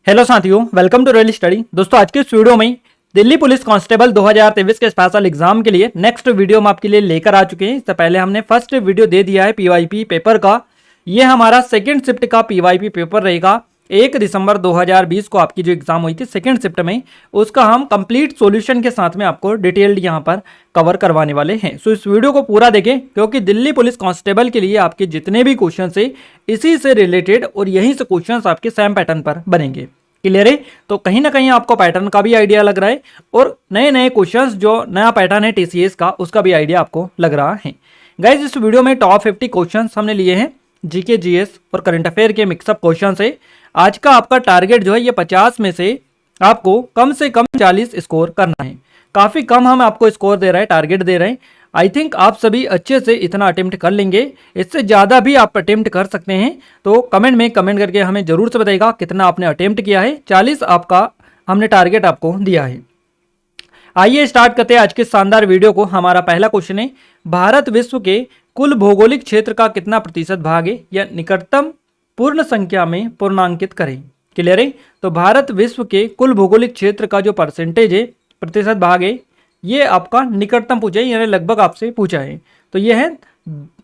Hello साथियों, welcome to real study. दोस्तों आज के इस वीडियो में दिल्ली पुलिस कांस्टेबल 2023 के स्पेशल एग्जाम के लिए नेक्स्ट वीडियो हम आपके लिए लेकर आ चुके हैं। इससे पहले हमने फर्स्ट वीडियो दे दिया है पीवाईपी पेपर का। ये हमारा सेकंड शिफ्ट का पीवाईपी पेपर रहेगा। 1 दिसंबर 2020 को आपकी जो एग्जाम हुई थी सेकंड शिफ्ट में, उसका हम कंप्लीट सॉल्यूशन के साथ में आपको डिटेल्ड यहाँ पर कवर करवाने वाले हैं। सो इस वीडियो को पूरा देखें, क्योंकि दिल्ली पुलिस कांस्टेबल के लिए आपके जितने भी क्वेश्चन है इसी से रिलेटेड और यहीं से क्वेश्चन आपके सेम पैटर्न पर बनेंगे। क्लियर है? तो कहीं ना कहीं आपको पैटर्न का भी आइडिया लग रहा है और नए नए क्वेश्चंस जो नया पैटर्न है टीसीएस का, उसका भी आइडिया आपको लग रहा है। गाइज इस वीडियो में टॉप 50 क्वेश्चंस हमने लिए हैं, जीके जीएस और करंट अफेयर के मिक्सअप क्वेश्चंस है। आज का आपका टारगेट जो है ये 50 में से आपको कम से कम 40 स्कोर करना है। काफी कम हम आपको स्कोर दे रहे हैं, टारगेट दे रहे हैं। आई थिंक आप सभी अच्छे से इतना अटेम्प्ट कर लेंगे। इससे ज़्यादा भी आप अटेम्प्ट कर सकते हैं, तो कमेंट में कमेंट करके हमें जरूर से बताइएगा कितना आपने अटेम्प्ट किया है। 40 आपका हमने टारगेट आपको दिया है। आइए स्टार्ट करते हैं आज के शानदार वीडियो को। हमारा पहला क्वेश्चन है, भारत विश्व के कुल भौगोलिक क्षेत्र का कितना प्रतिशत भाग है या निकटतम पूर्ण संख्या में पूर्णांकित करें। क्लियर है? तो भारत विश्व के कुल भौगोलिक क्षेत्र का जो परसेंटेज है, प्रतिशत भाग है, ये आपका निकटतम पूछा है, यानी लगभग आपसे पूछा है। तो ये है,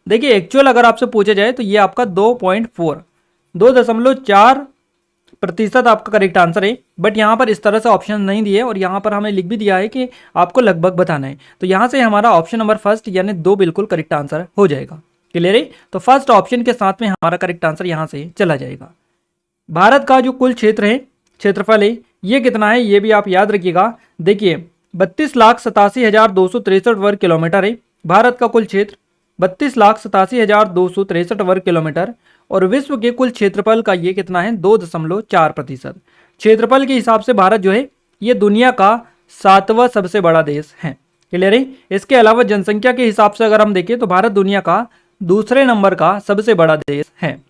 देखिए एक्चुअल अगर आपसे पूछा जाए तो ये आपका 2.4 आपका करेक्ट आंसर है। बट यहाँ पर इस तरह से ऑप्शन नहीं दिए और यहाँ पर हमें लिख भी दिया है कि आपको लगभग बताना है। तो यहाँ से हमारा ऑप्शन नंबर फर्स्ट यानी 2 बिल्कुल करेक्ट आंसर हो जाएगा। क्लियर है? तो फर्स्ट ऑप्शन के साथ में हमारा करेक्ट आंसर यहाँ से चला जाएगा। भारत का जो कुल क्षेत्र है, क्षेत्रफल है, ये कितना है ये भी आप याद रखिएगा। देखिए 32,87,263 वर्ग किलोमीटर है भारत का कुल क्षेत्र, 32,87,263 वर्ग किलोमीटर। और विश्व के कुल क्षेत्रफल का ये कितना है, 2.4%। क्षेत्रफल के हिसाब से भारत जो है ये दुनिया का 7वां सबसे बड़ा देश है। क्लियर है? इसके अलावा जनसंख्या के हिसाब से अगर हम देखें तो भारत दुनिया का दूसरे नंबर का सबसे बड़ा देश है।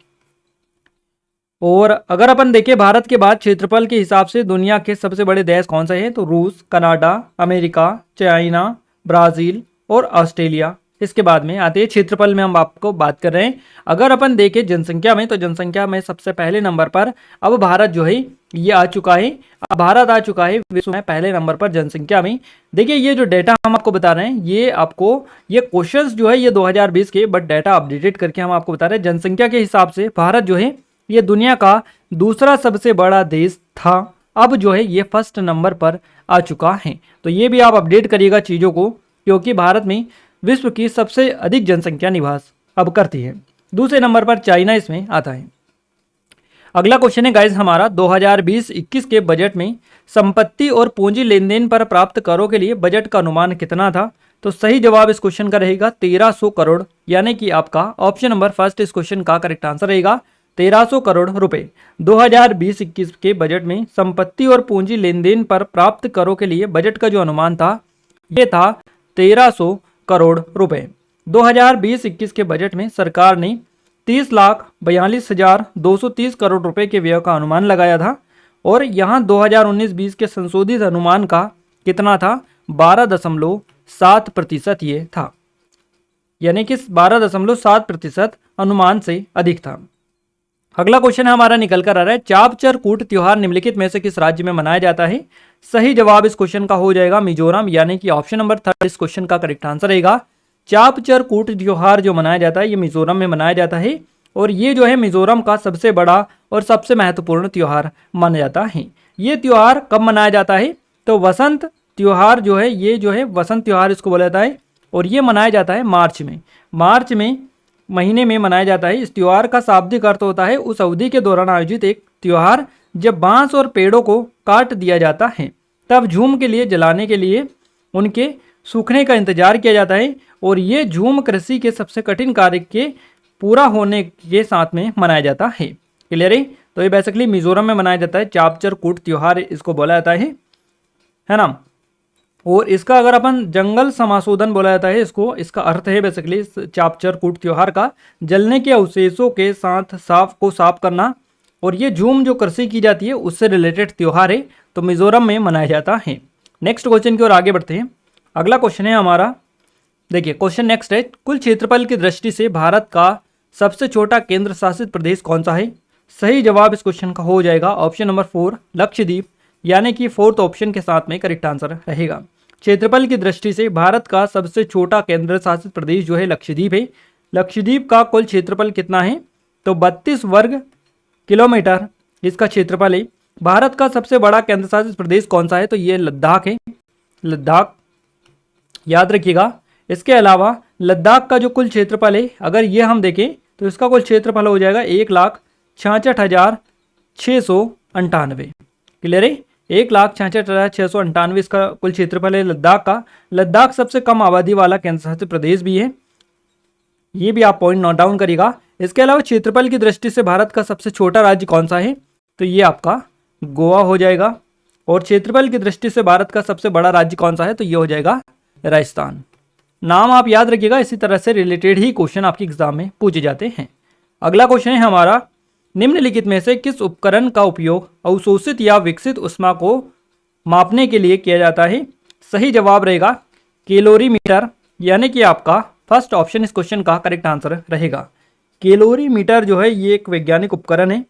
और अगर अपन देखें भारत के बाद क्षेत्रफल के हिसाब से दुनिया के सबसे बड़े देश कौन से हैं, तो रूस, कनाडा, अमेरिका, चाइना, ब्राजील और ऑस्ट्रेलिया इसके बाद में आते हैं। क्षेत्रफल में हम आपको बात कर रहे हैं। अगर अपन देखें जनसंख्या में, तो जनसंख्या में सबसे पहले नंबर पर अब भारत जो है ये आ चुका है। अब भारत आ चुका है विश्व में पहले नंबर पर जनसंख्या में। देखिए ये जो डेटा हम आपको बता रहे हैं, ये आपको ये क्वेश्चंस जो है ये 2020 के, बट डेटा अपडेटेड करके हम आपको बता रहे हैं। जनसंख्या के हिसाब से भारत जो है ये दुनिया का दूसरा सबसे बड़ा देश था, अब जो है ये फर्स्ट नंबर पर आ चुका है। तो ये भी आप अपडेट करिएगा चीज़ों को, क्योंकि भारत में विश्व की सबसे अधिक जनसंख्या निवास अब करती है। दूसरे नंबर पर चाइना इसमें आता है। अगला क्वेश्चन है गाइज हमारा, 2020-21 के बजट में संपत्ति और पूंजी लेन देन पर प्राप्त करों के लिए बजट का अनुमान कितना था। तो सही जवाब इस क्वेश्चन का रहेगा 1300 करोड़, यानी कि आपका ऑप्शन नंबर फर्स्ट इस क्वेश्चन का करेक्ट आंसर रहेगा 1300 करोड़ रुपए। 2020-21 के बजट में संपत्ति और पूंजी लेन देन पर प्राप्त करों के लिए बजट का जो अनुमान था ये था 1300 करोड़ रुपए। 2020-21 के बजट में सरकार ने 30,42,230 करोड़ रुपए के व्यय का अनुमान लगाया था। और यहाँ 2019-20 के संशोधित अनुमान का कितना था, 12.7% ये था, यानी कि 12.7% अनुमान से अधिक था। अगला क्वेश्चन हमारा निकल कर आ रहा है, चापचर कूट त्योहार निम्नलिखित में से किस राज्य में मनाया जाता है। सही जवाब इस क्वेश्चन का हो जाएगा मिजोरम, यानी कि ऑप्शन नंबर थर्ड इस क्वेश्चन का करेक्ट आंसर रहेगा। चापचर कूट त्योहार जो मनाया जाता है ये मिजोरम में मनाया जाता है। और ये जो है मिजोरम का सबसे बड़ा और सबसे महत्वपूर्ण त्योहार माना जाता है। ये त्योहार कब मनाया जाता है, तो वसंत त्योहार जो है ये जो है वसंत त्योहार इसको बोला जाता है। और ये मनाया जाता है मार्च में महीने में मनाया जाता है। इस त्योहार का शाब्दिक अर्थ होता है उस अवधि के दौरान आयोजित एक त्योहार जब बांस और पेड़ों को काट दिया जाता है, तब झूम के लिए जलाने के लिए उनके सूखने का इंतजार किया जाता है। और ये झूम कृषि के सबसे कठिन कार्य के पूरा होने के साथ में मनाया जाता है। क्लियर है? तो ये बेसिकली मिजोरम में मनाया जाता है, चापचर कूट त्योहार इसको बोला जाता है ना। और इसका अगर अपन जंगल समाशोधन बोला जाता है इसको, इसका अर्थ है बेसिकली चापचर कूट त्योहार का जलने के अवशेषों के साथ साफ करना। और ये झूम जो कृषि की जाती है उससे रिलेटेड त्योहार है, तो मिजोरम में मनाया जाता है। नेक्स्ट क्वेश्चन की ओर आगे बढ़ते हैं। अगला क्वेश्चन है हमारा, देखिए क्वेश्चन नेक्स्ट है, कुल क्षेत्रफल की दृष्टि से भारत का सबसे छोटा केंद्र शासित प्रदेश कौन सा है। सही जवाब इस क्वेश्चन का हो जाएगा ऑप्शन नंबर 4 लक्षद्वीप, यानी कि फोर्थ ऑप्शन के साथ में करेक्ट आंसर रहेगा। क्षेत्रफल की दृष्टि से भारत का सबसे छोटा केंद्र शासित प्रदेश जो है लक्षद्वीप है। लक्षद्वीप का कुल क्षेत्रफल कितना है? तो 32 वर्ग किलोमीटर इसका क्षेत्रफल है। भारत का सबसे बड़ा केंद्र शासित प्रदेश कौन सा है? तो ये लद्दाख है, लद्दाख याद रखिएगा। इसके अलावा लद्दाख का जो कुल क्षेत्रफल है, अगर ये हम देखें तो इसका कुल क्षेत्रफल हो जाएगा 1,66,698। क्लियर है? 1,66,698 इसका कुल क्षेत्रफल है लद्दाख का। लद्दाख सबसे कम आबादी वाला केंद्र शासित प्रदेश भी है, ये भी आप पॉइंट नोट डाउन करिएगा। इसके अलावा क्षेत्रफल की दृष्टि से भारत का सबसे छोटा राज्य कौन सा है? तो ये आपका गोवा हो जाएगा। और क्षेत्रफल की दृष्टि से भारत का सबसे बड़ा राज्य कौन सा है? तो ये हो जाएगा राजस्थान। नाम आप याद रखिएगा, इसी तरह से रिलेटेड ही क्वेश्चन आपके एग्जाम में पूछे जाते हैं। अगला क्वेश्चन है हमारा, निम्नलिखित में से किस उपकरण का उपयोग अवशोषित या विकसित ऊष्मा को मापने के लिए किया जाता है? सही जवाब रहेगा कैलोरीमीटर, यानी कि आपका फर्स्ट ऑप्शन इस क्वेश्चन का करेक्ट आंसर रहेगा। कैलोरीमीटर जो है ये एक वैज्ञानिक उपकरण है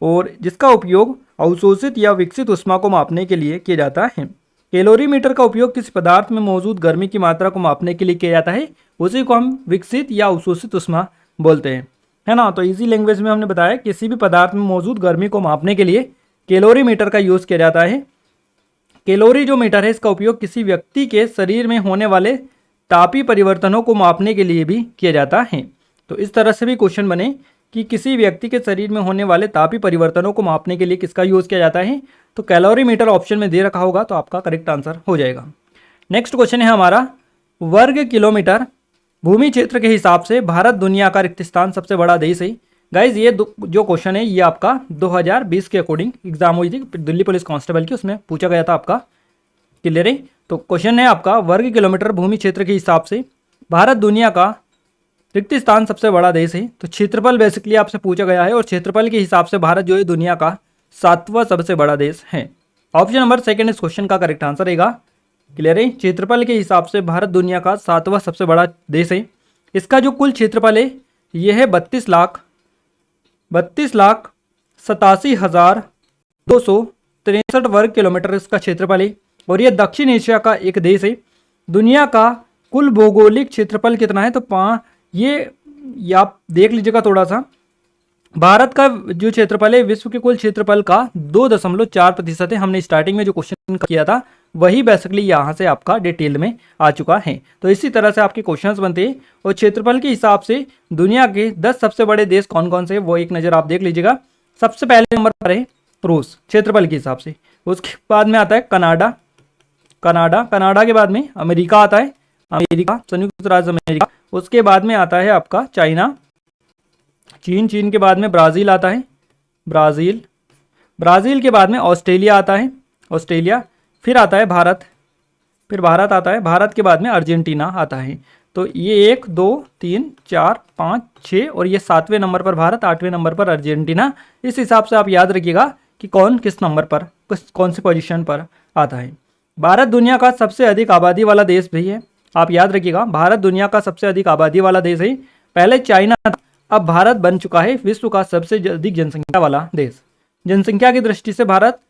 और जिसका उपयोग अवशोषित या विकसित ऊष्मा को मापने के लिए किया जाता है। कैलोरीमीटर का उपयोग किसी पदार्थ में मौजूद गर्मी की मात्रा को मापने के लिए किया जाता है, उसी को हम विकसित या अवशोषित ऊष्मा बोलते हैं, है ना। तो इजी लैंग्वेज में हमने बताया किसी भी पदार्थ में मौजूद गर्मी को मापने के लिए कैलोरीमीटर का यूज़ किया जाता है। कैलोरी जो मीटर है इसका उपयोग किसी व्यक्ति के शरीर में होने वाले तापीय परिवर्तनों को मापने के लिए भी किया जाता है। तो इस तरह से भी क्वेश्चन बने कि किसी व्यक्ति के शरीर में होने वाले तापीय परिवर्तनों को मापने के लिए किसका यूज़ किया जाता है? तो कैलोरीमीटर ऑप्शन में दे रखा होगा, तो आपका करेक्ट आंसर हो जाएगा। नेक्स्ट क्वेश्चन है हमारा, वर्ग किलोमीटर भूमि क्षेत्र के हिसाब से भारत दुनिया का रिक्त स्थान सबसे बड़ा देश है। गाइज ये जो क्वेश्चन है ये आपका 2020 के अकॉर्डिंग एग्जाम हुई थी दिल्ली पुलिस कांस्टेबल की, उसमें पूछा गया था आपका। क्लियर है? तो क्वेश्चन है आपका, वर्ग किलोमीटर भूमि क्षेत्र के हिसाब से भारत दुनिया का रिक्त स्थान सबसे बड़ा देश है। तो क्षेत्रफल बेसिकली आपसे पूछा गया है और क्षेत्रफल के हिसाब से भारत जो है दुनिया का 7वां सबसे बड़ा देश है। ऑप्शन नंबर सेकंड इस क्वेश्चन का करेक्ट आंसर रहेगा। क्लियर है? क्षेत्रफल के हिसाब से भारत दुनिया का 7वां सबसे बड़ा देश है। इसका जो कुल क्षेत्रफल है यह है 32,87,263 वर्ग किलोमीटर इसका क्षेत्रफल है और यह दक्षिण एशिया का एक देश है। दुनिया का कुल भौगोलिक क्षेत्रफल कितना है? तो ये आप देख लीजिएगा थोड़ा सा। भारत का जो क्षेत्रफल है विश्व के कुल क्षेत्रफल का 2.4% है। हमने स्टार्टिंग में जो क्वेश्चन किया था वही बेसिकली यहाँ से आपका डिटेल में आ चुका है। तो इसी तरह से आपके क्वेश्चंस बनते हैं और क्षेत्रफल के हिसाब से दुनिया के 10 सबसे बड़े देश कौन कौन से वो एक नज़र आप देख लीजिएगा। सबसे पहले नंबर पर है रूस क्षेत्रफल के हिसाब से, उसके बाद में आता है कनाडा के बाद में अमेरिका आता है, संयुक्त राज्य अमेरिका। उसके बाद में आता है आपका चाइना, चीन के बाद में ब्राज़ील आता है, ब्राज़ील के बाद में ऑस्ट्रेलिया आता है, फिर आता है भारत, आता है, भारत के बाद में अर्जेंटीना आता है। तो ये 1 2 3 4 5 6 और ये 7वें नंबर पर भारत, 8वें नंबर पर अर्जेंटीना। इस हिसाब से आप याद रखिएगा कि कौन किस नंबर पर कौन सी पोजीशन पर आता है। भारत दुनिया का सबसे अधिक आबादी वाला देश भी है, आप याद रखिएगा। भारत दुनिया का सबसे अधिक आबादी वाला देश है। पहले चाइना था, अब भारत बन चुका है विश्व का सबसे अधिक जनसंख्या वाला देश। जनसंख्या की दृष्टि से भारत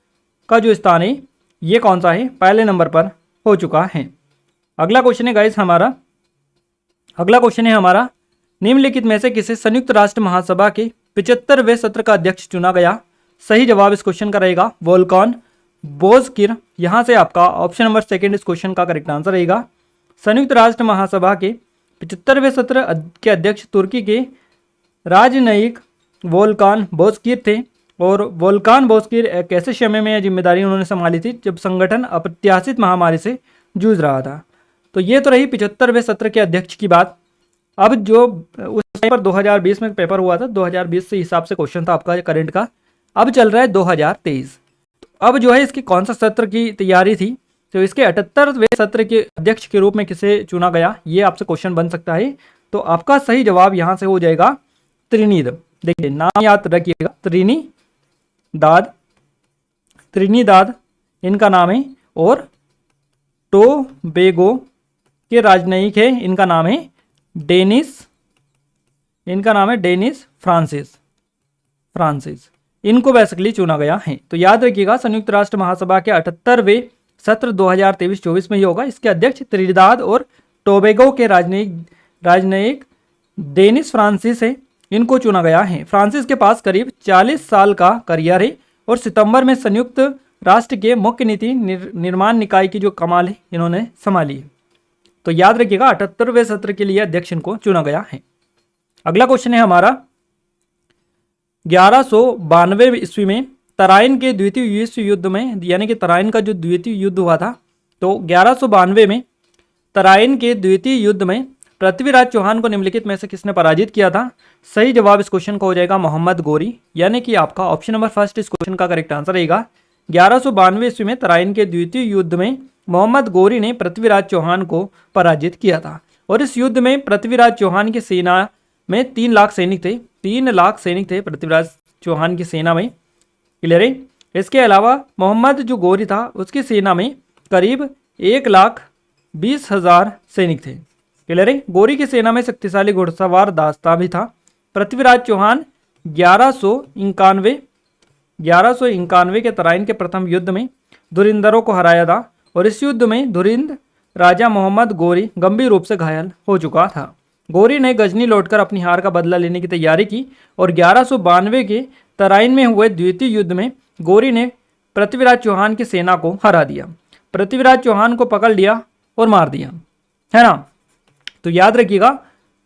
का जो स्थान है ये कौन सा है? पहले नंबर पर हो चुका है। अगला क्वेश्चन है गाइस हमारा, निम्नलिखित में से किसे संयुक्त राष्ट्र महासभा के 75वें सत्र का अध्यक्ष चुना गया? सही जवाब इस क्वेश्चन का रहेगा वोल्कान बोजकिर। यहां से आपका ऑप्शन नंबर सेकंड इस क्वेश्चन का करेक्ट आंसर रहेगा। संयुक्त राष्ट्र महासभा के 75वें सत्र के अध्यक्ष तुर्की के राजनयिक वोल्कान बोजकिर थे और वोल्कान बोजकिर एक ऐसे समय में जिम्मेदारी उन्होंने संभाली थी जब संगठन अप्रत्याशित महामारी से जूझ रहा था। तो ये तो रही 75वें सत्र के अध्यक्ष की बात। अब जो उस टाइम पर 2020 में पेपर हुआ था, 2020 से हिसाब से क्वेश्चन था आपका करंट का। अब चल रहा है 2023। तो अब जो है इसकी कौन सा सत्र की तैयारी थी, तो इसके 78वें सत्र के अध्यक्ष के रूप में किसे चुना गया, ये आपसे क्वेश्चन बन सकता है। तो आपका सही जवाब यहाँ से हो जाएगा त्रिनिद। देखिए नाम याद रखिएगा, त्रिनिदाद इनका नाम है और टोबैगो के राजनयिक है, इनका नाम है डेनिस फ्रांसिस। फ्रांसिस, इनको बेसिकली चुना गया है। तो याद रखिएगा संयुक्त राष्ट्र महासभा के 78वें सत्र 2023-24 में ही होगा। इसके अध्यक्ष त्रिनिदाद और टोबैगो के राजनयिक डेनिस फ्रांसिस है, इनको चुना गया है। फ्रांसिस के पास करीब 40 साल का करियर है और सितंबर में संयुक्त राष्ट्र के मुख्य नीति निर्माण निकाय की जो कमान है इन्होंने संभाली है। तो याद रखिएगा 78वें सत्र के लिए अध्यक्ष इनको चुना गया है। अगला क्वेश्चन है हमारा 1192 ईस्वी में तराइन के द्वितीय विश्व युद्ध में, यानी कि तराइन का जो द्वितीय युद्ध हुआ था, तो 1192 में तराइन के द्वितीय युद्ध में पृथ्वीराज चौहान को निम्नलिखित में से किसने पराजित किया था? सही जवाब इस क्वेश्चन का हो जाएगा मोहम्मद गोरी, यानी कि आपका ऑप्शन नंबर फर्स्ट इस क्वेश्चन का करेक्ट आंसर रहेगा। 1192 ईस्वी में तराइन के द्वितीय युद्ध में मोहम्मद गोरी ने पृथ्वीराज चौहान को पराजित किया था। और इस युद्ध में पृथ्वीराज चौहान की सेना में 3 लाख सैनिक थे, 3 लाख सैनिक थे पृथ्वीराज चौहान की सेना में। क्लियर है? इसके अलावा मोहम्मद जो गोरी था उसकी सेना में करीब 1,20,000 सैनिक थे। क्लियर है? गोरी की सेना में शक्तिशाली घुड़सवार दास्ता भी था। पृथ्वीराज चौहान 1191 के तराइन के प्रथम युद्ध में धुरिंदरों को हराया था और इस युद्ध में धुरिंद राजा मोहम्मद गोरी गंभीर रूप से घायल हो चुका था। गोरी ने गजनी लौटकर अपनी हार का बदला लेने की तैयारी की और 1192 के तराइन में हुए द्वितीय युद्ध में गोरी ने पृथ्वीराज चौहान की सेना को हरा दिया। पृथ्वीराज चौहान को पकड़ लिया और मार दिया, है ना। तो याद रखिएगा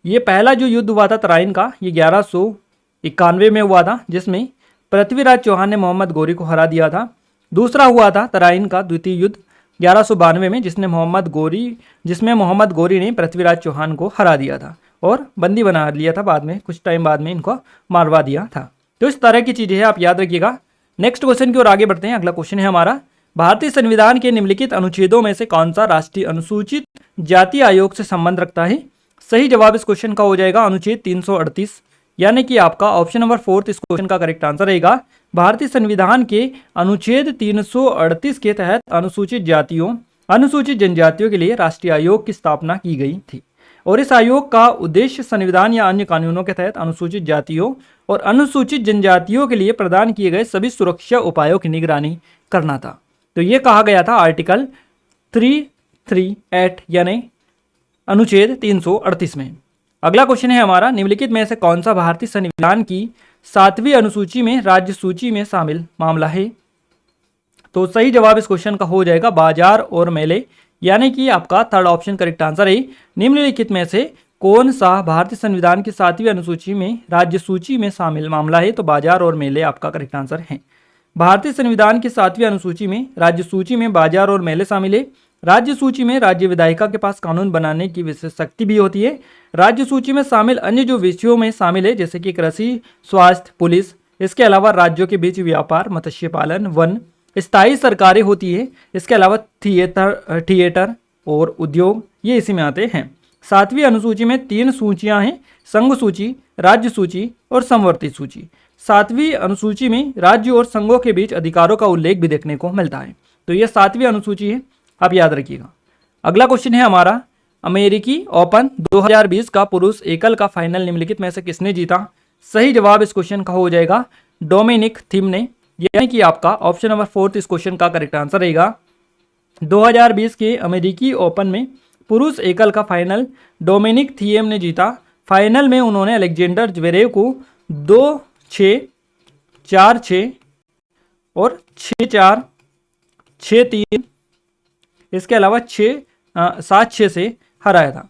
ये पहला जो युद्ध हुआ था तराइन का, ये 1191 में हुआ था, जिसमें पृथ्वीराज चौहान ने मोहम्मद गोरी को हरा दिया था। दूसरा हुआ था तराइन का द्वितीय युद्ध 1192 में, जिसमें मोहम्मद गोरी ने पृथ्वीराज चौहान को हरा दिया था और बंदी बना लिया था। बाद में कुछ टाइम बाद में इनको मारवा दिया था। तो इस तरह की चीजें हैं, आप याद रखिएगा। नेक्स्ट क्वेश्चन की ओर आगे बढ़ते हैं। अगला क्वेश्चन है हमारा, भारतीय संविधान के निम्नलिखित अनुच्छेदों में से कौन सा राष्ट्रीय अनुसूचित जाति आयोग से संबंध रखता है? सही जवाब इस क्वेश्चन का हो जाएगा अनुच्छेद 338, यानी कि आपका ऑप्शन नंबर 4 इस क्वेश्चन का करेक्ट आंसर रहेगा। भारतीय संविधान के अनुच्छेद 338 के तहत अनुसूचित जनजातियों के लिए राष्ट्रीय आयोग की स्थापना की गई थी और इस आयोग का उद्देश्य संविधान या अन्य कानूनों के तहत अनुसूचित जातियों और अनुसूचित जनजातियों के लिए प्रदान किए गए सभी सुरक्षा उपायों की निगरानी करना था। तो ये कहा गया था आर्टिकल 338 यानी अनुच्छेद 338 में। अगला क्वेश्चन है हमारा, निम्नलिखित में से कौन सा भारतीय संविधान की 7वीं अनुसूची में राज्य सूची में शामिल मामला है? तो सही जवाब इस क्वेश्चन का हो जाएगा बाजार और मेले, यानी कि आपका थर्ड ऑप्शन करेक्ट आंसर है। निम्नलिखित में से कौन सा भारतीय संविधान की 7वीं अनुसूची में राज्य सूची में शामिल मामला है? तो बाजार और मेले आपका करेक्ट आंसर है। भारतीय संविधान की 7वीं अनुसूची में राज्य सूची में बाजार और मेले शामिल है। राज्य सूची में राज्य विधायिका के पास कानून बनाने की विशेष शक्ति भी होती है। राज्य सूची में शामिल अन्य जो विषयों में शामिल है जैसे कि कृषि, स्वास्थ्य, पुलिस, इसके अलावा राज्यों के बीच व्यापार, मत्स्य पालन, वन, स्थायी सरकारें होती है। इसके अलावा थिएटर और उद्योग, ये इसी में आते हैं। 7वीं अनुसूची में 3 सूचियां हैं, संघ सूची, राज्य सूची और समवर्ती सूची। 7वीं अनुसूची में राज्य और संघों के बीच अधिकारों का उल्लेख भी देखने को मिलता है। तो ये 7वीं अनुसूची है, आप याद रखिएगा। अगला क्वेश्चन है हमारा, अमेरिकी ओपन 2020 का पुरुष एकल का फाइनल निम्नलिखित में से किसने जीता? सही जवाब इस क्वेश्चन का हो जाएगा डोमिनिक थीम ने, यानी कि आपका ऑप्शन नंबर 4 इस क्वेश्चन का करेक्ट आंसर रहेगा। 2020 के अमेरिकी ओपन में पुरुष एकल का फाइनल डोमिनिक थीम ने जीता। फाइनल में उन्होंने अलेक्जेंडर ज्वेरेव को 2-6, 4-6 और 6-4, 6-3, इसके अलावा 7-6 से हराया था।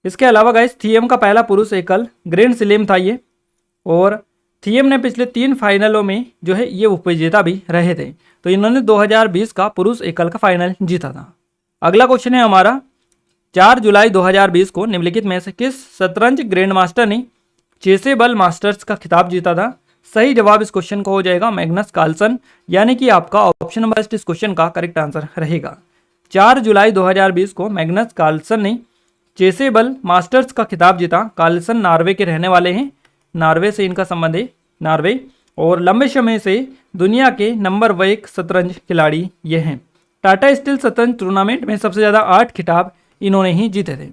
इसके अलावा गाइस थीम का पहला पुरुष एकल ग्रैंड स्लैम था ये, और थीम ने पिछले 3 फाइनलों में जो है ये उपविजेता भी रहे थे। तो इन्होंने 2020 का पुरुष एकल का फाइनल जीता था। अगला क्वेश्चन है हमारा, 4 जुलाई 2020 को निम्नलिखित में से किस शतरंज ग्रैंड मास्टर ने चेसेबल मास्टर्स का खिताब जीता था? सही जवाब इस क्वेश्चन का हो जाएगा मैग्नस कार्लसन, यानी कि आपका ऑप्शन नंबर इस क्वेश्चन का करेक्ट आंसर रहेगा। 4 जुलाई 2020 को मैग्नस कार्लसन ने चेसेबल मास्टर्स का खिताब जीता। कार्लसन नॉर्वे के रहने वाले हैं, नॉर्वे से इनका संबंध है, नॉर्वे, और लंबे समय से दुनिया के नंबर 1 शतरंज खिलाड़ी ये हैं। टाटा स्टील शतरंज टूर्नामेंट में सबसे ज़्यादा 8 खिताब इन्होंने ही जीते थे।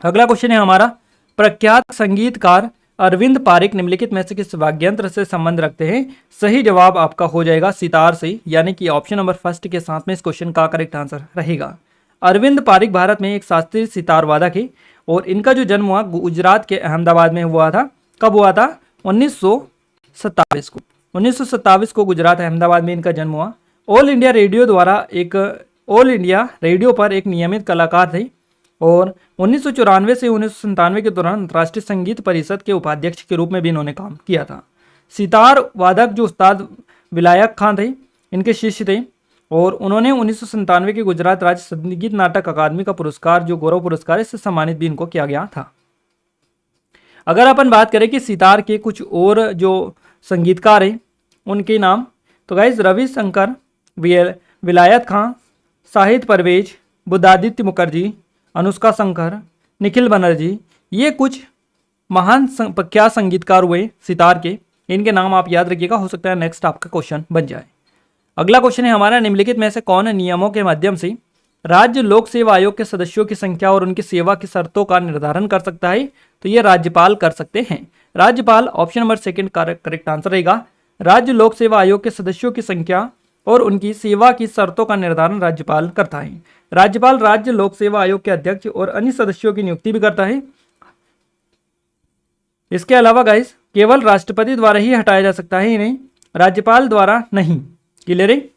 अगला क्वेश्चन है हमारा, प्रख्यात संगीतकार अरविंद पारिक निम्नलिखित में से किस वाद्ययंत्र से संबंध रखते हैं? सही जवाब आपका हो जाएगा सितार से, यानी कि ऑप्शन नंबर फर्स्ट के साथ में इस क्वेश्चन का करेक्ट आंसर रहेगा। अरविंद पारिक भारत में एक शास्त्रीय सितार वादक है और इनका जो जन्म हुआ गुजरात के अहमदाबाद में हुआ था। कब हुआ था? 1927 को। 1927 को गुजरात अहमदाबाद में इनका जन्म हुआ। ऑल इंडिया रेडियो पर एक नियमित कलाकार थे और 1994 से 1997 के दौरान राष्ट्रीय संगीत परिषद के उपाध्यक्ष के रूप में भी इन्होंने काम किया था। सितार वादक जो उस्ताद विलायत खान थे, इनके शिष्य थे और उन्होंने 1997 के गुजरात राज्य संगीत नाटक अकादमी का पुरस्कार, जो गौरव पुरस्कार, इससे सम्मानित भी इनको किया गया था। अगर अपन बात करें कि सितार के कुछ और जो संगीतकार हैं उनके नाम, तो गाइज रविशंकर, विलायत खां, शाहिद परवेज, बुद्धादित्य मुखर्जी, अनुष्का शंकर, निखिल बनर्जी, ये कुछ महान प्रख्यात संगीतकार हुए सितार के। इनके नाम आप याद रखिएगा, हो सकता है नेक्स्ट आपका क्वेश्चन बन जाए। अगला क्वेश्चन है हमारा, निम्नलिखित में से कौन नियमों के माध्यम से राज्य लोक सेवा आयोग के सदस्यों की संख्या और उनकी सेवा की शर्तों का निर्धारण कर सकता है? तो ये राज्यपाल कर सकते हैं। राज्यपाल option number second correct answer रहेगा। राज्य लोक सेवा आयोग के सदस्यों की संख्या और उनकी सेवा की शर्तों का निर्धारण राज्यपाल करता है। राज्यपाल राज्य लोक सेवा आयोग के अध्यक्ष और अन्य सदस्यों की नियुक्ति भी करता है। इसके अलावा गाइस केवल राष्ट्रपति द्वारा ही हटाया जा सकता है इन्हें, राज्यपाल द्वारा नहीं। क्लियर है?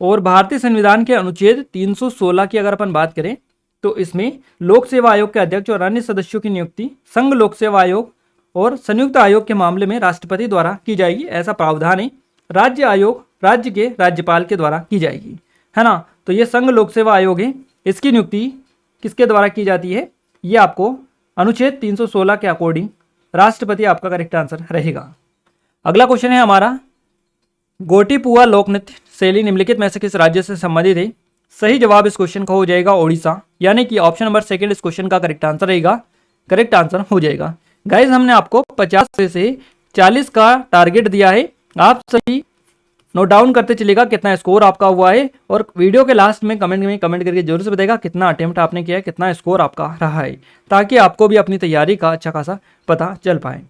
और भारतीय संविधान के अनुच्छेद 316 की अगर अपन बात करें तो इसमें लोक सेवा आयोग के अध्यक्ष और अन्य सदस्यों की नियुक्ति संघ लोक सेवा आयोग और संयुक्त आयोग के मामले में राष्ट्रपति द्वारा की जाएगी, ऐसा प्रावधान है। राज्य आयोग राज्य के राज्यपाल के द्वारा की जाएगी, है ना। तो ये संघ लोक सेवा आयोग है, इसकी नियुक्ति किसके द्वारा की जाती है? ये आपको अनुच्छेद 316 के अकॉर्डिंग राष्ट्रपति आपका करेक्ट आंसर रहेगा। अगला क्वेश्चन है हमारा, गोटीपुआ लोक नृत्य शैली निम्नलिखित में से किस राज्य से संबंधित है? सही जवाब इस क्वेश्चन का हो जाएगा ओडिशा, यानी कि ऑप्शन नंबर सेकंड इस क्वेश्चन का करेक्ट आंसर रहेगा। करेक्ट आंसर हो जाएगा। गाइज हमने आपको 50 से 40 का टारगेट दिया है, आप सभी नोट डाउन करते चलेगा कितना स्कोर आपका हुआ है और वीडियो के लास्ट में कमेंट करके जरूर से बताएगा कितना अटेम्प्ट आपने किया है, कितना स्कोर आपका रहा है, ताकि आपको भी अपनी तैयारी का अच्छा खासा पता चल पाए।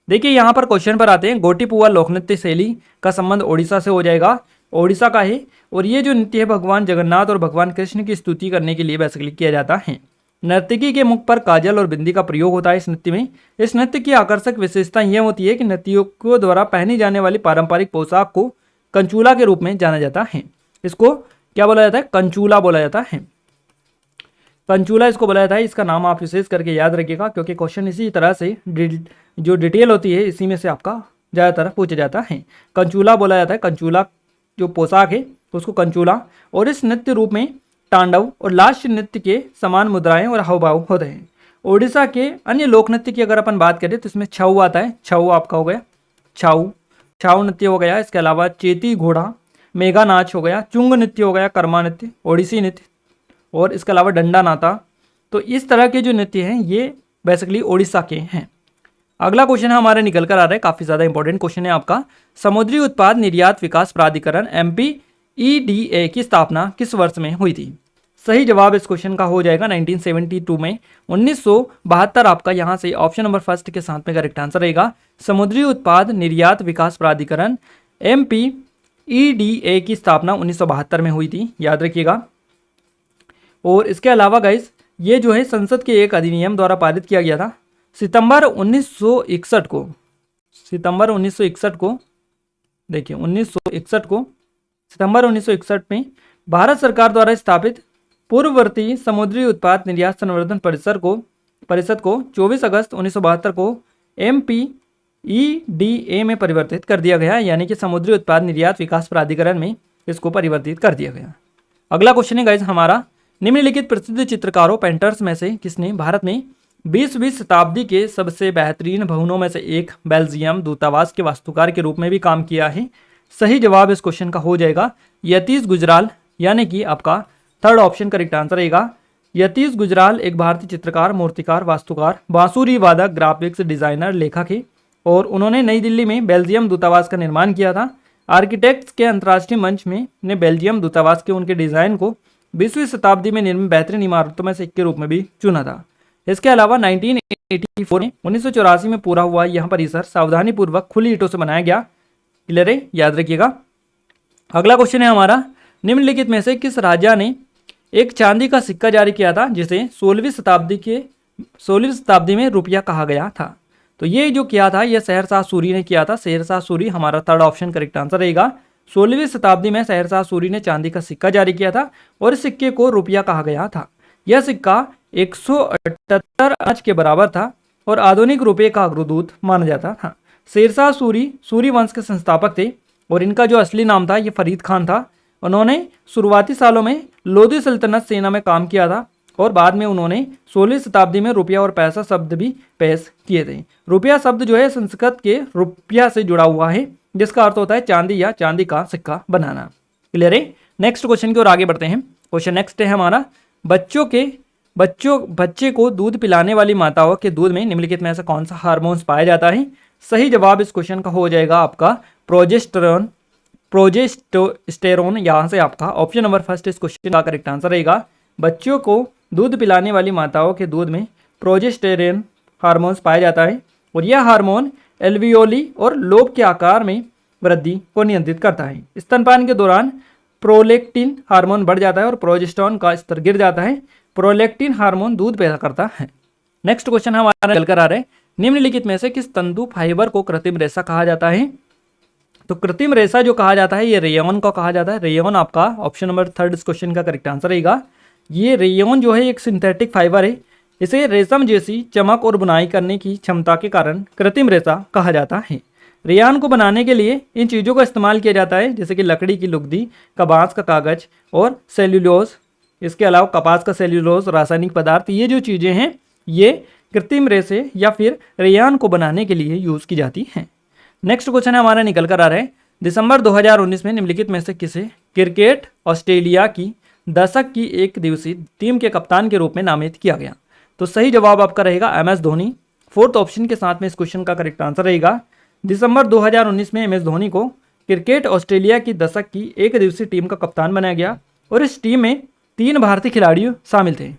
देखिए यहाँ पर क्वेश्चन पर आते हैं। गोटीपुआ लोक नृत्य शैली का संबंध ओडिशा से हो जाएगा, ओडिशा का है और ये जो नृत्य है भगवान जगन्नाथ और भगवान कृष्ण की स्तुति करने के लिए बेसिकली किया जाता है। नर्तकी के मुख पर काजल और बिंदी का प्रयोग होता है इस नृत्य में। इस नृत्य की आकर्षक विशेषता यह होती है कि नर्तकियों द्वारा पहनी जाने वाली पारंपरिक पोशाक को कंचूला के रूप में जाना जाता है। इसको क्या बोला जाता है? कंचूला बोला जाता है। कंचूला इसको बोला जाता है। इसका नाम आप विशेष करके याद रखिएगा, क्योंकि क्वेश्चन इसी तरह से जो डिटेल होती है इसी में से आपका ज़्यादातर पूछा जाता है। कंचूला बोला जाता है, कंचूला जो पोशाक है उसको कंचूला। और इस नृत्य रूप में तांडव और लास्य नृत्य के समान मुद्राएं और हावभाव होते हैं। ओडिशा के अन्य लोक नृत्य की अगर अपन बात करें तो इसमें छऊ आता है, छऊ आपका हो गया, छऊ नृत्य हो गया। इसके अलावा चेती घोड़ा, मेघा नाच हो गया, चुंग नृत्य हो गया, कर्मा नृत्य, ओडिसी नृत्य और इसके अलावा डंडा नाता। तो इस तरह के जो नृत्य हैं ये बेसिकली ओडिशा के हैं। अगला क्वेश्चन हमारे निकल कर आ रहा है, काफ़ी ज़्यादा इंपॉर्टेंट क्वेश्चन है आपका। समुद्री उत्पाद निर्यात विकास प्राधिकरण MPEDA की स्थापना किस वर्ष में हुई थी? सही जवाब इस क्वेश्चन का हो जाएगा 1972 में। 1972 आपका यहाँ से ऑप्शन नंबर फर्स्ट के साथ में करेक्ट आंसर रहेगा। समुद्री उत्पाद निर्यात विकास प्राधिकरण MPEDA की स्थापना 1972 में हुई थी, याद रखिएगा। और इसके अलावा गाइस ये जो है संसद के एक अधिनियम द्वारा पारित किया गया था सितंबर 1961 को। सितंबर 1961 को देखिए 1961 को सितंबर 1961 में भारत सरकार द्वारा स्थापित पूर्ववर्ती समुद्री उत्पाद निर्यात संवर्धन परिषद को 24 अगस्त 1972 को MPEDA में परिवर्तित कर दिया गया, यानी कि समुद्री उत्पाद निर्यात विकास प्राधिकरण में इसको परिवर्तित कर दिया गया। अगला क्वेश्चन है गाइज हमारा, निम्नलिखित प्रसिद्ध चित्रकारों पेंटर्स में से किसने भारत में 20वीं शताब्दी के सबसे बेहतरीन भवनों में से एक बेल्जियम दूतावास के वास्तुकार के रूप में भी काम किया है? सही जवाब इस क्वेश्चन का हो जाएगा यतीश गुजराल, यानी कि आपका थर्ड ऑप्शन करेक्ट आंसर रहेगा। यतीश गुजराल एक भारतीय चित्रकार, मूर्तिकार, वास्तुकार, बांसुरी वादक, ग्राफिक्स डिजाइनर, लेखक है और उन्होंने नई दिल्ली में बेल्जियम दूतावास का निर्माण किया था। आर्किटेक्ट्स के अंतर्राष्ट्रीय मंच में ने बेल्जियम दूतावास के उनके डिजाइन को 20वीं शताब्दी में निर्मित बेहतरीन इमारतों में से एक के रूप में भी चुना था। इसके अलावा 1984 में 1984 में पूरा हुआ यह परिसर सावधानी पूर्वक खुली ईंटों से बनाया गया। क्लियर है, याद रखिएगा। अगला क्वेश्चन है हमारा, निम्नलिखित में से किस राजा ने एक चांदी का सिक्का जारी किया था जिसे 16वीं शताब्दी में रुपया कहा गया था? तो ये जो किया था ये शेरशाह सूरी ने किया था। शेरशाह सूरी हमारा थर्ड ऑप्शन करेक्ट आंसर रहेगा। 16वीं शताब्दी में शेरशाह सूरी ने चांदी का सिक्का जारी किया था और इस सिक्के को रुपया कहा गया था। यह सिक्का 178 अनाज के बराबर था और आधुनिक रुपये का अग्रदूत माना जाता था। शेरशाह सूरी सूरी वंश के संस्थापक थे और इनका जो असली नाम था ये फरीद खान था। उन्होंने शुरुआती सालों में लोधी सल्तनत सेना में काम किया था और बाद में उन्होंने 16वीं शताब्दी में रुपया और पैसा शब्द भी पेश किए थे। रुपया शब्द जो है संस्कृत के रुपया से जुड़ा हुआ है जिसका अर्थ होता है चांदी या चांदी का सिक्का बनाना। क्लियर है। नेक्स्ट क्वेश्चन की ओर आगे बढ़ते हैं। क्वेश्चन नेक्स्ट है हमारा, बच्चे को दूध पिलाने वाली माताओं के दूध में निम्नलिखित में से कौन सा हार्मोन्स पाया जाता है? सही जवाब इस क्वेश्चन का हो जाएगा आपका प्रोजेस्टेरोन। यहाँ से आपका ऑप्शन नंबर फर्स्ट इस क्वेश्चन का करेक्ट आंसर रहेगा। बच्चों को दूध पिलाने वाली माताओं के दूध में प्रोजेस्टेरोन हार्मोन्स पाया जाता है और यह हार्मोन एल्वियोली और लोब के आकार में वृद्धि को नियंत्रित करता है। स्तनपान के दौरान प्रोलेक्टिन हार्मोन बढ़ जाता है और प्रोजेस्टेरोन का स्तर गिर जाता है। प्रोलेक्टिन हार्मोन दूध पैदा करता है। नेक्स्ट क्वेश्चन हमारा चलकर आ रहा है, निम्नलिखित में से किस तंतु फाइबर को कृत्रिम रेशा कहा जाता है? तो कृत्रिम रेशा जो कहा जाता है ये रेयन को कहा जाता है। रेयन आपका ऑप्शन नंबर थर्ड इस क्वेश्चन का करेक्ट आंसर रहेगा। ये रेयन जो है एक सिंथेटिक फाइबर है। इसे रेशम जैसी चमक और बुनाई करने की क्षमता के कारण कृत्रिम रेशा कहा जाता है। रेयन को बनाने के लिए इन चीज़ों का इस्तेमाल किया जाता है जैसे कि लकड़ी की लुगदी, कपास का कागज और सेल्यूलोज। इसके अलावा कपास का सेल्यूलोज, रासायनिक पदार्थ, ये जो चीज़ें हैं ये कृत्रिम रेशे या फिर रेयन को बनाने के लिए यूज़ की जाती हैं। नेक्स्ट क्वेश्चन है हमारा निकल कर आ रहा है, दिसंबर 2019 में निम्नलिखित में से किसे क्रिकेट ऑस्ट्रेलिया की दशक की एक दिवसीय टीम के कप्तान के रूप में नामित किया गया? तो सही जवाब आपका रहेगा MS धोनी। फोर्थ ऑप्शन के साथ में इस क्वेश्चन का करेक्ट आंसर रहेगा। दिसंबर 2019 में MS धोनी को क्रिकेट ऑस्ट्रेलिया की दशक की एक दिवसीय टीम का कप्तान बनाया गया और इस टीम में 3 भारतीय खिलाड़ी शामिल थे।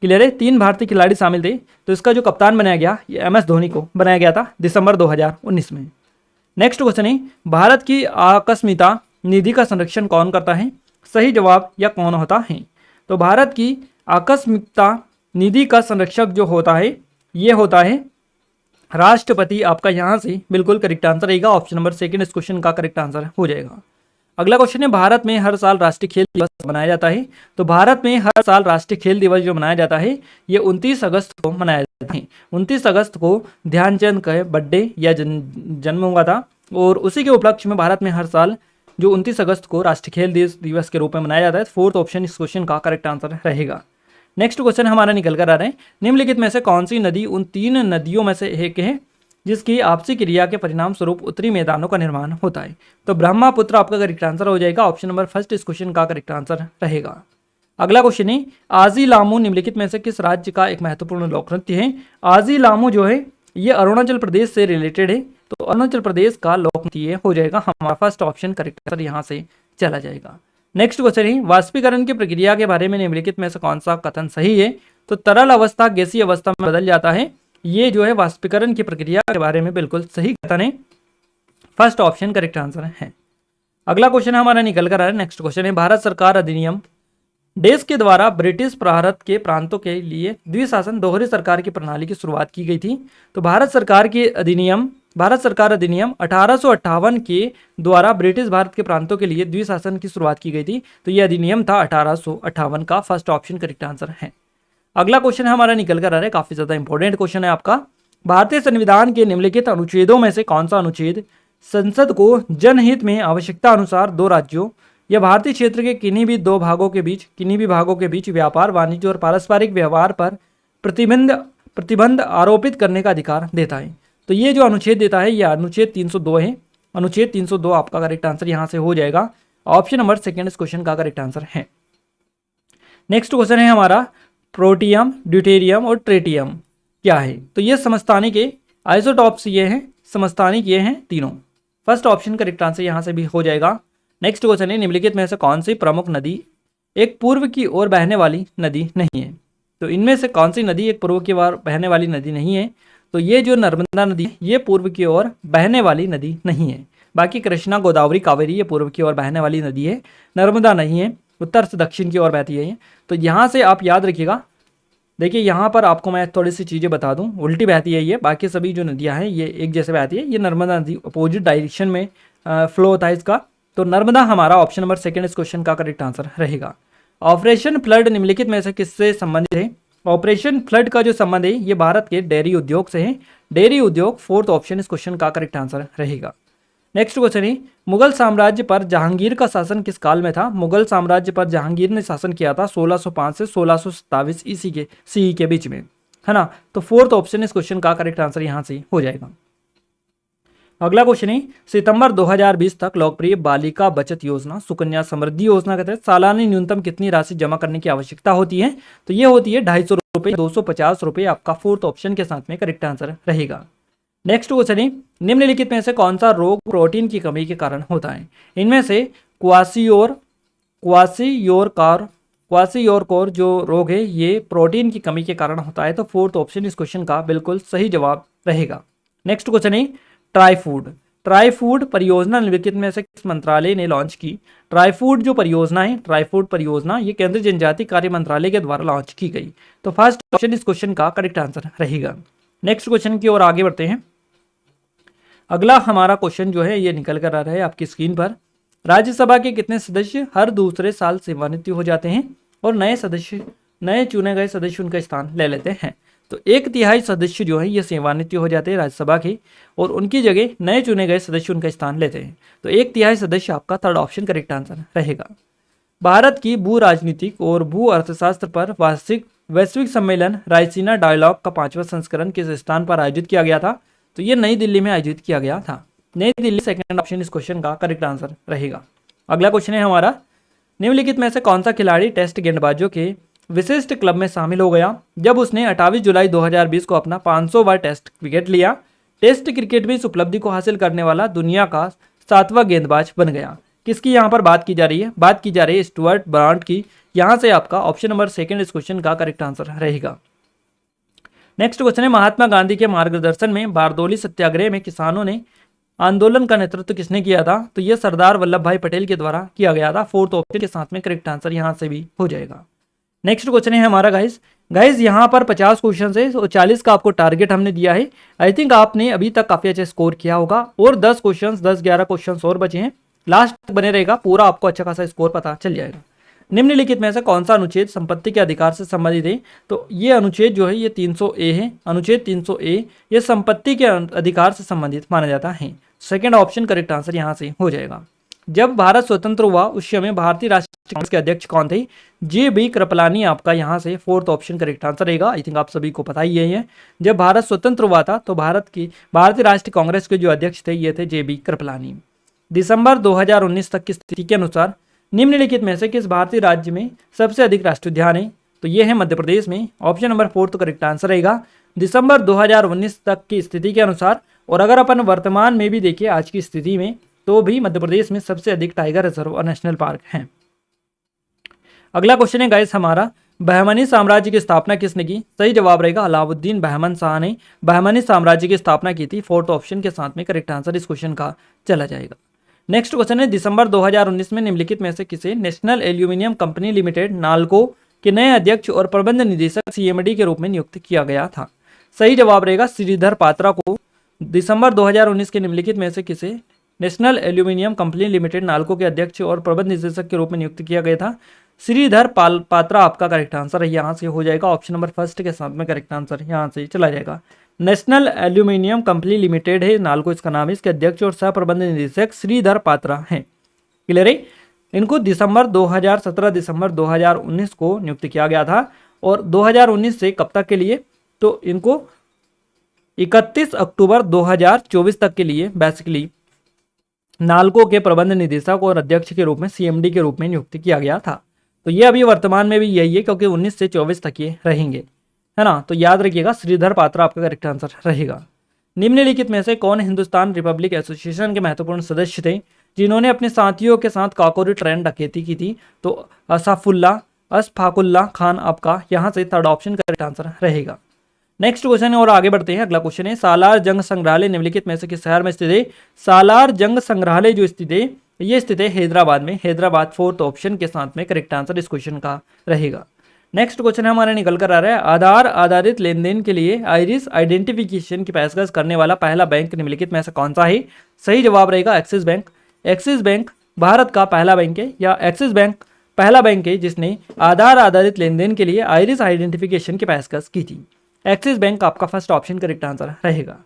क्लियर है, 3 भारतीय खिलाड़ी शामिल थे। तो इसका जो कप्तान बनाया गया ये MS धोनी को बनाया गया था दिसंबर 2019 में। नेक्स्ट क्वेश्चन है, भारत की आकस्मिकता निधि का संरक्षण कौन करता है? सही जवाब या कौन होता है? तो भारत की आकस्मिकता निधि का संरक्षक जो होता है ये होता है राष्ट्रपति। आपका यहाँ से बिल्कुल करेक्ट आंसर रहेगा। ऑप्शन नंबर सेकंड इस क्वेश्चन का करेक्ट आंसर हो जाएगा। अगला क्वेश्चन है, भारत में हर साल राष्ट्रीय खेल दिवस मनाया जाता है? तो भारत में हर साल राष्ट्रीय खेल दिवस जो मनाया जाता है ये 29 अगस्त को मनाया जाता है। 29 अगस्त को ध्यानचंद का बर्थडे या जन्म हुआ था और उसी के उपलक्ष्य में भारत में हर साल जो 29 अगस्त को राष्ट्रीय खेल दिवस के रूप में मनाया जाता है। फोर्थ ऑप्शन इस क्वेश्चन का करेक्ट आंसर रहेगा। नेक्स्ट क्वेश्चन हमारा निकल कर आ रहे हैं, निम्नलिखित में से कौन सी नदी उन 3 नदियों में से एक है जिसकी आपसी क्रिया के परिणाम स्वरूप उत्तरी मैदानों का निर्माण होता है? तो ब्रह्मपुत्र आपका करेक्ट आंसर हो जाएगा। ऑप्शन नंबर फर्स्ट इस क्वेश्चन का करेक्ट आंसर रहेगा। अगला क्वेश्चन है, आजी लामू निम्नलिखित में से किस राज्य का एक महत्वपूर्ण लोक नृत्य है? आजी लामू जो है ये अरुणाचल प्रदेश से रिलेटेड है तो अरुणाचल प्रदेश का लोक नृत्य हो जाएगा। हमारा फर्स्ट ऑप्शन करेक्ट आंसर यहाँ से चला जाएगा। नेक्स्ट क्वेश्चन है, वाष्पीकरण की प्रक्रिया के बारे में निम्नलिखित में से कौन सा कथन सही है? तो तरल अवस्था गैसीय अवस्था में बदल जाता है। ये जो है वाष्पीकरण की प्रक्रिया के बारे में बिल्कुल सही कथन है। फर्स्ट ऑप्शन करेक्ट आंसर है। अगला क्वेश्चन हमारा निकल कर आ रहा है। नेक्स्ट क्वेश्चन है, भारत सरकार अधिनियम देश के द्वारा ब्रिटिश भारत के प्रांतों के लिए द्विशासन दोहरी सरकार की प्रणाली की शुरुआत की गई थी। तो भारत सरकार अधिनियम 1858 के द्वारा ब्रिटिश भारत के प्रांतों के लिए द्विशासन की शुरुआत की गई थी। तो यह अधिनियम था 1858 का। फर्स्ट ऑप्शन करेक्ट आंसर है। अगला क्वेश्चन हमारा निकल कर आ रहा है, काफी ज्यादा इंपॉर्टेंट क्वेश्चन है आपका। भारतीय संविधान के निम्नलिखित अनुच्छेदों में से कौन सा अनुच्छेद संसद को जनहित में आवश्यकता अनुसार 2 राज्यों या भारतीय क्षेत्र के किन्हीं भी भागों के बीच व्यापार, वाणिज्य और पारस्परिक व्यवहार पर प्रतिबंध आरोपित करने का अधिकार देता है? तो ये जो अनुच्छेद देता है यह अनुच्छेद 302 है। अनुच्छेद 302 आपका करेक्ट आंसर यहाँ से हो जाएगा। ऑप्शन नंबर सेकंड इस क्वेश्चन का करेक्ट आंसर है। नेक्स्ट क्वेश्चन है हमारा, प्रोटियम, ड्यूटेरियम और ट्रेटियम क्या है? तो ये समस्थानिक के आइसोटॉप्स ये हैं, समस्थानिक ये हैं तीनों। फर्स्ट ऑप्शन करेक्ट आंसर यहाँ से भी हो जाएगा। नेक्स्ट क्वेश्चन है, निम्नलिखित में से कौन सी प्रमुख नदी एक पूर्व की ओर बहने वाली नदी नहीं है? तो इनमें से कौन सी नदी एक पूर्व की ओर बहने वाली नदी नहीं है? तो ये जो नर्मदा नदी है ये पूर्व की ओर बहने वाली नदी नहीं है। बाकी कृष्णा, गोदावरी, कावेरी ये पूर्व की ओर बहने वाली नदी है, नर्मदा नहीं है, उत्तर से दक्षिण की ओर बहती है ये। तो यहाँ से आप याद रखिएगा, देखिए यहाँ पर आपको मैं थोड़ी सी चीज़ें बता दूँ, उल्टी बहती है ये, बाकी सभी जो नदियाँ हैं ये एक जैसे बहती है। ये नर्मदा नदी अपोजिट डायरेक्शन में फ्लो होता है इसका। तो नर्मदा हमारा ऑप्शन नंबर सेकंड इस क्वेश्चन का करेक्ट आंसर रहेगा। ऑपरेशन फ्लड निम्नलिखित में से किससे संबंधित है? ऑपरेशन फ्लड का जो संबंध है ये भारत के डेयरी उद्योग से है। डेयरी उद्योग फोर्थ ऑप्शन इस क्वेश्चन का करेक्ट आंसर रहेगा। नेक्स्ट क्वेश्चन है, मुगल साम्राज्य पर जहांगीर का शासन किस काल में था? मुगल साम्राज्य पर जहांगीर ने शासन किया था 1605 से 1627 ईसी के सीई के बीच में, है ना। तो फोर्थ ऑप्शन इस क्वेश्चन का करेक्ट आंसर यहां से हो जाएगा। अगला क्वेश्चन है, सितंबर 2020 तक लोकप्रिय बालिका बचत योजना सुकन्या समृद्धि योजना के तहत सालाना न्यूनतम कितनी राशि जमा करने की आवश्यकता होती है? तो ये होती है 250 रुपये, 250 रुपये आपका फोर्थ ऑप्शन के साथ में करेक्ट आंसर रहेगा। नेक्स्ट क्वेश्चन है, निम्नलिखित में से कौन सा रोग प्रोटीन की कमी के कारण होता है? इनमें से क्वासियोरकोर जो रोग है ये प्रोटीन की कमी के कारण होता है। तो फोर्थ ऑप्शन इस क्वेश्चन का बिल्कुल सही जवाब रहेगा। नेक्स्ट क्वेश्चन है, ट्राईफूड परियोजना निम्नलिखित में से किस मंत्रालय ने लॉन्च की? ट्राईफूड जो परियोजना है, ट्राईफूड परियोजना ये केंद्रीय जनजातीय कार्य मंत्रालय के द्वारा लॉन्च की गई। तो फर्स्ट ऑप्शन इस क्वेश्चन का करेक्ट आंसर रहेगा। नेक्स्ट क्वेश्चन की ओर आगे बढ़ते हैं। अगला हमारा क्वेश्चन जो है ये निकल कर आ रहा है आपकी स्क्रीन पर। राज्यसभा के कितने सदस्य हर दूसरे साल सेवानिवृत्त हो जाते हैं और नए चुने गए सदस्य उनका स्थान ले लेते हैं? तो 1/3 सदस्य जो है ये सेवानिवृत्त हो जाते हैं राज्यसभा के और उनकी जगह नए चुने गए सदस्य उनका स्थान लेते हैं। तो 1/3 सदस्य आपका थर्ड ऑप्शन करेक्ट आंसर रहेगा। भारत की भू राजनीतिक और भू अर्थशास्त्र पर वैश्विक सम्मेलन रायसीना डायलॉग का 5वां संस्करण किस स्थान पर आयोजित किया गया था? तो ये नई दिल्ली में आयोजित किया गया था। नई दिल्ली सेकंड ऑप्शन इस क्वेश्चन का करेक्ट आंसर रहेगा। अगला क्वेश्चन है हमारा, निम्नलिखित में से कौन सा खिलाड़ी टेस्ट गेंदबाजों के विशिष्ट क्लब में शामिल हो गया जब उसने 28 जुलाई 2020 को अपना 500वां टेस्ट विकेट लिया? टेस्ट क्रिकेट में इस उपलब्धि को हासिल करने वाला दुनिया का 7वां गेंदबाज बन गया। किसकी यहाँ पर बात की जा रही है? बात की जा रही है स्टुअर्ट ब्रांड की। यहाँ से आपका ऑप्शन नंबर सेकंड इस क्वेश्चन का करेक्ट आंसर रहेगा। नेक्स्ट क्वेश्चन है, महात्मा गांधी के मार्गदर्शन में बारदोली सत्याग्रह में किसानों ने आंदोलन का नेतृत्व किसने किया था? तो यह सरदार वल्लभ भाई पटेल के द्वारा किया गया था। फोर्थ ऑप्शन के साथ में करेक्ट आंसर यहाँ से भी हो जाएगा। नेक्स्ट क्वेश्चन है हमारा गाइस यहाँ पर 50 क्वेश्चन है और 40 का आपको टारगेट हमने दिया है। आई थिंक आपने अभी तक काफी अच्छा स्कोर किया होगा और 10-11 क्वेश्चन और बचे हैं। लास्ट तक बने रहेगा, पूरा आपको अच्छा खासा स्कोर पता चल जाएगा। निम्नलिखित में से कौन सा अनुच्छेद संपत्ति के अधिकार से संबंधित है? तो ये अनुच्छेद जो है ये 300A है। अनुच्छेद 300A ये संपत्ति के अधिकार से संबंधित माना जाता है। सेकंड ऑप्शन करेक्ट आंसर यहाँ से हो जाएगा। जब भारत स्वतंत्र हुआ उस समय भारतीय राष्ट्रीय कांग्रेस के अध्यक्ष कौन थे? JB कृपलानी आपका यहाँ से फोर्थ ऑप्शन करेक्ट आंसर रहेगा। आई थिंक आप सभी को पता ही है। जब भारत स्वतंत्र हुआ था तो भारतीय राष्ट्रीय कांग्रेस के जो अध्यक्ष थे ये थे JB कृपलानी। दिसंबर 2019 तक की स्थिति के अनुसार निम्नलिखित में से किस भारतीय राज्य में सबसे अधिक राष्ट्रीय उद्यान है? तो ये है मध्य प्रदेश में। Option number fourth correct answer रहेगा। दिसंबर 2019 तक की स्थिति के अनुसार, और अगर अपन वर्तमान में भी देखिए आज की स्थिति में, तो भी मध्य प्रदेश में सबसे अधिक टाइगर रिजर्व और नेशनल पार्क हैं। अगला क्वेश्चन है गाइस हमारा, बहमनी साम्राज्य की स्थापना किसने की? सही जवाब रहेगा अलाउद्दीन बहमन शाह ने बहमनी साम्राज्य की स्थापना की थी। फोर्थ ऑप्शन के साथ में करेक्ट आंसर इस क्वेश्चन का चला जाएगा। नेक्स्ट क्वेश्चन है, दिसंबर 2019 में निम्नलिखित में से किसे national aluminium company limited NALCO के नए अध्यक्ष और प्रबंध निदेशक CMD के रूप में नियुक्त किया गया था? सही जवाब रहेगा श्रीधर पात्रा को दिसंबर 2019 के निम्नलिखित में से किसे national aluminium company limited NALCO के अध्यक्ष और प्रबंध निदेशक के रूप में नियुक्त किया गया था? श्रीधर पात्रा आपका करेक्ट आंसर यहाँ से हो जाएगा। ऑप्शन नंबर फर्स्ट के साथ में करेक्ट आंसर यहाँ से चला जाएगा। नेशनल एल्यूमिनियम कंपनी लिमिटेड है नालको इसका नाम है। इसके अध्यक्ष और सह प्रबंध निदेशक श्रीधर पात्रा हैं। क्लियर है? इनको दिसंबर 2019 को नियुक्त किया गया था और 2019 से कब तक के लिए? तो इनको 31 अक्टूबर 2024 तक के लिए बेसिकली नालको के प्रबंध निदेशक और अध्यक्ष के रूप में CMD के रूप में नियुक्त किया गया था। तो ये अभी वर्तमान में भी यही है क्योंकि 19 से 24 तक ये रहेंगे, है ना। तो याद रखिएगा श्रीधर पात्रा आपका करेक्ट आंसर रहेगा। निम्नलिखित में से कौन हिंदुस्तान रिपब्लिक एसोसिएशन के महत्वपूर्ण सदस्य थे जिन्होंने अपने साथियों के साथ काकोरी ट्रेन डकैती की थी? तो असाफुल्ला, अशफाकुल्ला खान आपका यहाँ से थर्ड ऑप्शन करेक्ट आंसर रहेगा। नेक्स्ट क्वेश्चन है और आगे बढ़ते हैं। अगला क्वेश्चन है सालार जंग संग्रहालय निम्नलिखित में से किस शहर में स्थित है? सालार जंग संग्रहालय जो स्थित है ये स्थित है हैदराबाद में। हैदराबाद फोर्थ ऑप्शन के साथ में करेक्ट आंसर इस क्वेश्चन का रहेगा। नेक्स्ट क्वेश्चन हमारा निकल कर आ रहा है आधार आधारित लेन देन के लिए आइरिस आइडेंटिफिकेशन की पेशकश करने वाला पहला बैंक निम्नलिखित में से कौन सा है? सही जवाब रहेगा axis bank. Axis bank Bharat का पहला बैंक है या एक्सिस बैंक पहला बैंक है जिसने आधार आधारित लेन देन के लिए आइरिस आइडेंटिफिकेशन की पेशकश की थी। एक्सिस बैंक आपका फर्स्ट ऑप्शन करेक्ट आंसर रहेगा।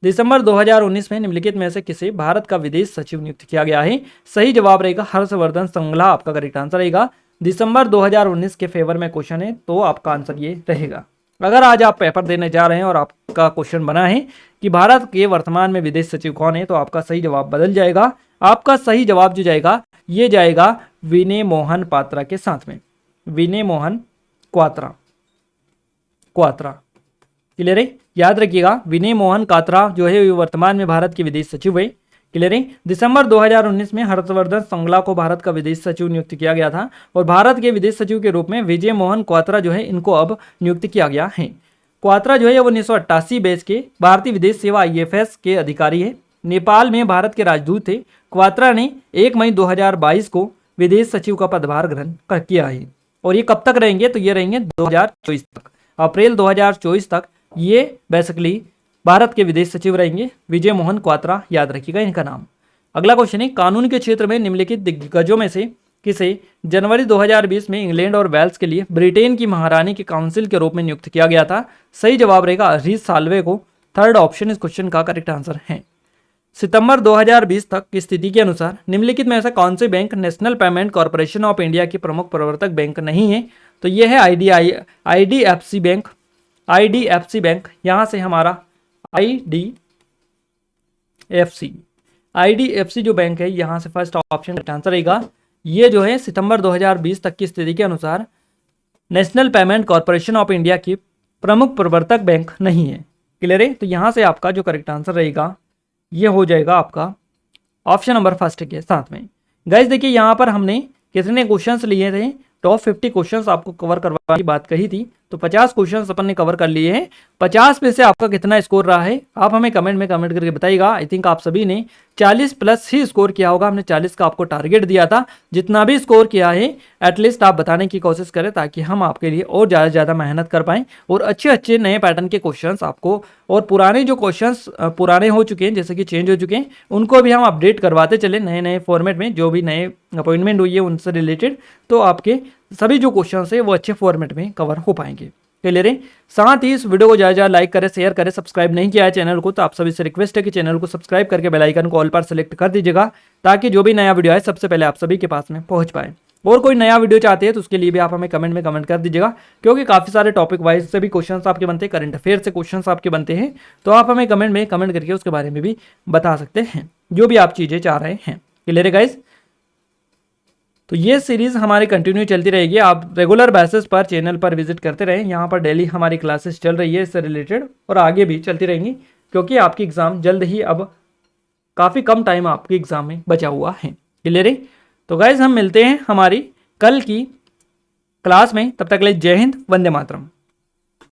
दिसंबर 2019 में निम्नलिखित में से किसे भारत का विदेश सचिव नियुक्त किया गया है? सही जवाब रहेगा हर्षवर्धन श्रृंगला आपका करेक्ट आंसर रहेगा। दिसंबर 2019 के फेवर में क्वेश्चन है तो आपका आंसर ये रहेगा। अगर आज आप पेपर देने जा रहे हैं और आपका क्वेश्चन बना है कि भारत के वर्तमान में विदेश सचिव कौन है तो आपका सही जवाब बदल जाएगा। आपका सही जवाब जो जाएगा ये जाएगा विनय मोहन पात्रा के साथ में, विनय मोहन क्वात्रा। क्लियर है? याद रखिएगा विनय मोहन क्वात्रा जो है वर्तमान में भारत के विदेश सचिव है। क्लियर है? दिसंबर 2019 में हर्षवर्धन श्रृंगला को भारत का विदेश सचिव नियुक्त किया गया था और भारत के विदेश सचिव के रूप में विजय मोहन क्वात्रा जो है इनको अब नियुक्त किया गया है। क्वात्रा जो है वो 1988 बैच के भारतीय विदेश सेवा IFS के अधिकारी है। नेपाल में भारत के राजदूत थे। क्वात्रा ने 1 मई 2022 को विदेश सचिव का पदभार ग्रहण किया है और ये कब तक रहेंगे? तो ये रहेंगे 2024 तक, अप्रैल 2024 तक ये बेसिकली भारत के विदेश सचिव रहेंगे। विजय मोहन क्वात्रा याद रखिएगा इनका नाम। अगला क्वेश्चन है कानून के क्षेत्र में निम्नलिखित दिग्गजों में से किसे जनवरी 2020 में इंग्लैंड और वेल्स के लिए ब्रिटेन की महारानी के काउंसिल के रूप में नियुक्त किया गया था? सही जवाब रहेगा रीस साल्वे को। थर्ड ऑप्शन इस क्वेश्चन का करेक्ट आंसर है। सितंबर 2020 तक की स्थिति के अनुसार निम्नलिखित में ऐसा कौन से bank national payment corporation of India के प्रमुख प्रवर्तक बैंक नहीं है? तो यह है IDFC बैंक। IDFC बैंक यहाँ से हमारा IDFC जो बैंक है यहाँ से फर्स्ट ऑप्शन का आंसर रहेगा। ये जो है सितंबर 2020 तक की स्थिति के अनुसार national payment corporation of India की प्रमुख प्रवर्तक बैंक नहीं है। क्लियर है? तो यहाँ से आपका जो करेक्ट आंसर रहेगा ये हो जाएगा आपका ऑप्शन नंबर फर्स्ट के साथ में। गाइस देखिए यहाँ पर हमने कितने क्वेश्चंस लिए थे? टॉप 50 क्वेश्चंस आपको कवर करवाने की बात कही थी तो 50 क्वेश्चंस अपन ने कवर कर लिए हैं। 50 में से आपका कितना स्कोर रहा है आप हमें कमेंट में कमेंट करके बताइएगा। आई थिंक आप सभी ने 40 प्लस ही स्कोर किया होगा। हमने 40 का आपको टारगेट दिया था। जितना भी स्कोर किया है एटलीस्ट आप बताने की कोशिश करें ताकि हम आपके लिए और ज़्यादा से ज़्यादा मेहनत कर पाएँ और अच्छे अच्छे नए पैटर्न के क्वेश्चंस आपको और पुराने जो क्वेश्चंस पुराने हो चुके हैं जैसे कि चेंज हो चुके हैं उनको भी हम अपडेट करवाते चले नए नए फॉर्मेट में। जो भी नए अपॉइंटमेंट हुई है उनसे रिलेटेड तो आपके सभी जो क्वेश्चंस है वो अच्छे फॉर्मेट में कवर हो पाएंगे। क्लियर है? साथ ही इस वीडियो को ज़्यादा लाइक करें, शेयर करें। सब्सक्राइब नहीं किया है चैनल को तो आप सभी से रिक्वेस्ट है कि चैनल को सब्सक्राइब करके बेल आइकन को ऑल पर सेलेक्ट कर दीजिएगा ताकि जो भी नया वीडियो आए सबसे पहले आप सभी के पास में पहुंच पाए। और कोई नया वीडियो चाहते हैं तो उसके लिए भी आप हमें कमेंट में कमेंट कर दीजिएगा क्योंकि काफ़ी सारे टॉपिक वाइज से भी क्वेश्चन आपके बनते हैं, करंट अफेयर से क्वेश्चन आपके बनते हैं तो आप हमें कमेंट में कमेंट करके उसके बारे में भी बता सकते हैं जो भी आप चीज़ें चाह रहे हैं। क्लियर है गाइस? तो ये सीरीज़ हमारी कंटिन्यू चलती रहेगी। आप रेगुलर बेसिस पर चैनल पर विजिट करते रहें। यहाँ पर डेली हमारी क्लासेस चल रही है इससे रिलेटेड और आगे भी चलती रहेंगी क्योंकि आपकी एग्ज़ाम जल्द ही अब काफ़ी कम टाइम आपकी एग्ज़ाम में बचा हुआ है। क्लियर है? तो गाइज हम मिलते हैं हमारी कल की क्लास में। तब तक के लिए जय हिंद, वंदे मातरम।